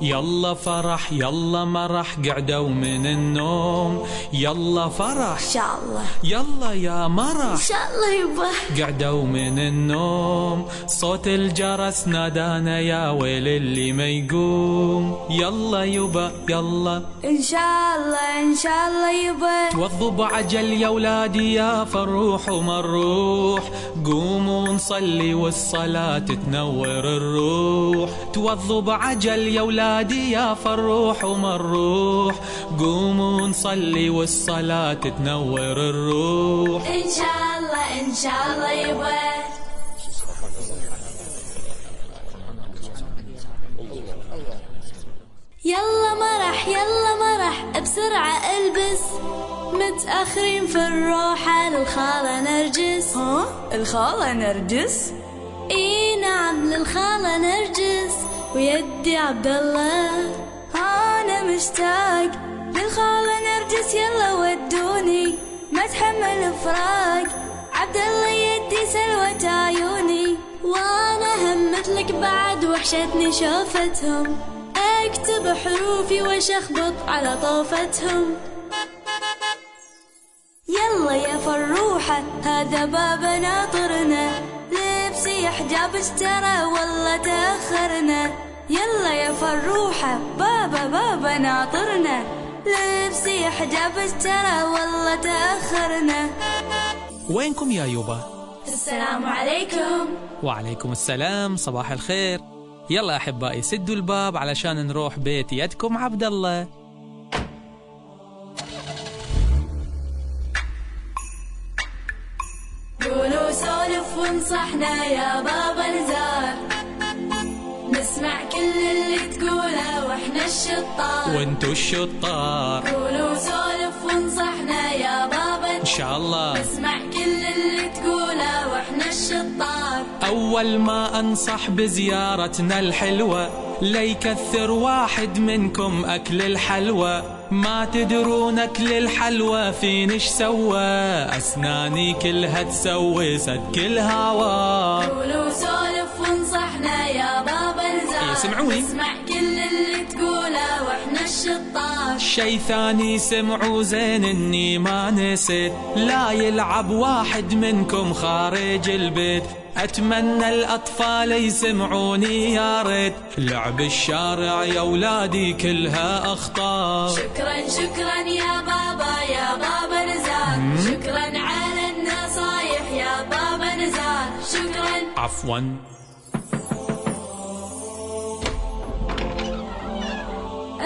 يلا فرح يلا مرح قعدوا من النوم، يلا فرح إن شاء الله، يلا يا مرح إن شاء الله يبا. قعدوا من النوم، صوت الجرس نادانا يا ويل اللي ما يقوم. يلا يبا يلا إن شاء الله إن شاء الله يبا. توضوا بعجل يا ولادي يا فالروح وما نروح، قوموا نصلي والصلاة تنور الروح. توضوا بعجل يا ولادي يا فالروح وما نروح، قوموا نصلي والصلاة تنور الروح. إن شاء الله إن شاء الله يبا. يلا مرح يلا مرح بسرعة البس، متأخرين في الروحة للخالة نرجس. ها؟ الخالة نرجس؟ اي نعم للخالة نرجس ويدي عبد الله. أنا مشتاق للخالة نرجس، يلا ودوني ما اتحمل فراق. عبد الله يدي سلوة عيوني، وانا هم مثلك بعد وحشتني شوفتهم، اكتب حروفي واشخبط على طوفتهم. يلا يا فروحة هذا بابا ناطرنا، لبسي حجاب اشترى والله تأخرنا. يلا يا فروحة بابا ناطرنا، لبسي حجاب اشترى والله تأخرنا. وينكم يا يبا؟ السلام عليكم. وعليكم السلام، صباح الخير. يلا أحبائي سدوا الباب علشان نروح بيت يدكم عبد الله. قولوا سولف وانصحنا يا بابا نزار، نسمع كل اللي تقوله واحنا الشطار. وانتو الشطار. قولوا سولف وانصحنا يا بابا إن شاء الله، نسمع كل اللي تقوله واحنا الشطار. أول ما أنصح بزيارتنا الحلوة، ليكثر واحد منكم أكل الحلوى. ما تدرون أكل الحلوى فين ايش سوى، أسناني كلها تسوي سد كل هوا. قولوا سولف وانصحنا يا بابا نزار، سمعوني؟ نسمع كل اللي تقوله واحنا الشطار. شي ثاني سمعوا زين اني ما نسيت، لا يلعب واحد منكم خارج البيت. أتمنى الأطفال يسمعوني يا ريت، لعب الشارع يا ولادي كلها أخطار. شكرا يا بابا نزار، شكرا على النصايح يا بابا نزار. شكرا. عفوا.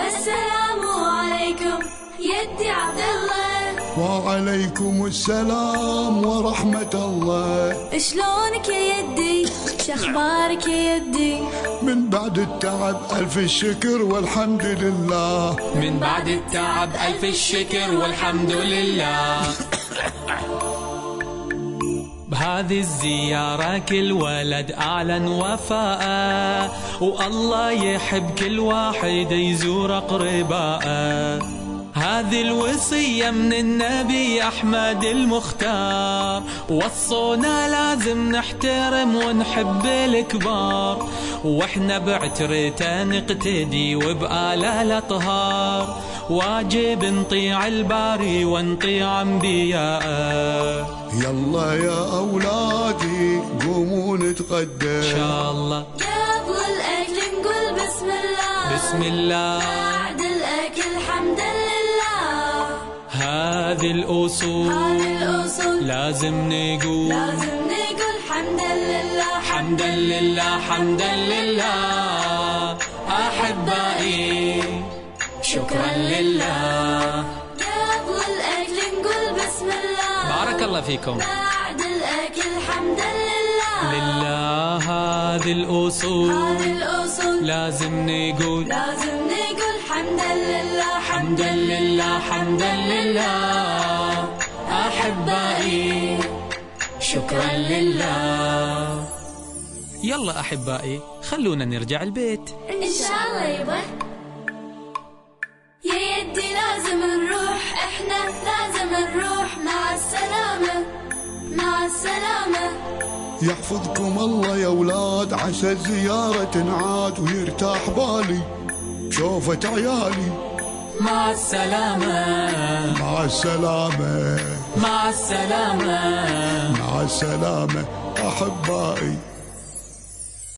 السلام عليكم يدي عبد الله. وعليكم السلام ورحمة الله. شلونك يا يدي؟ شخبارك يا يدي؟ من بعد التعب ألف الشكر والحمد لله. من بعد التعب ألف الشكر والحمد لله. بهذه الزيارة كل ولد أعلن وفاءه، والله يحب كل واحد يزور أقرباءه. هذه الوصية من النبي أحمد المختار، وصونا لازم نحترم ونحب الكبار، واحنا بعترته نقتدي وبآله الأطهار. واجب نطيع الباري ونطيع أنبياءه. يلا يا أولادي قوموا نتغدى إن شاء الله. قبل الأكل نقول بسم الله، بسم الله. بعد الأكل حمد لله. هذه الأصول لازم نقول حمدا لله حمدا لله حمدا لله. أحبائي شكرا لله. قبل الأكل نقول بسم الله، بارك الله فيكم. بعد الأكل حمدا لله. لله هذه الأصول لازم نقول حمدا لله حمدا لله حمدا لله. أحبائي شكرا لله. يلا أحبائي خلونا نرجع البيت. إن شاء الله يبا. يا يدي لازم نروح، إحنا لازم نروح. مع السلامة مع السلامة. يحفظكم الله يا أولاد، عسى الزيارة تنعاد ويرتاح بالي. بشوفة عيالي. مع السلامة مع السلامة مع السلامة مع السلامة أحبائي.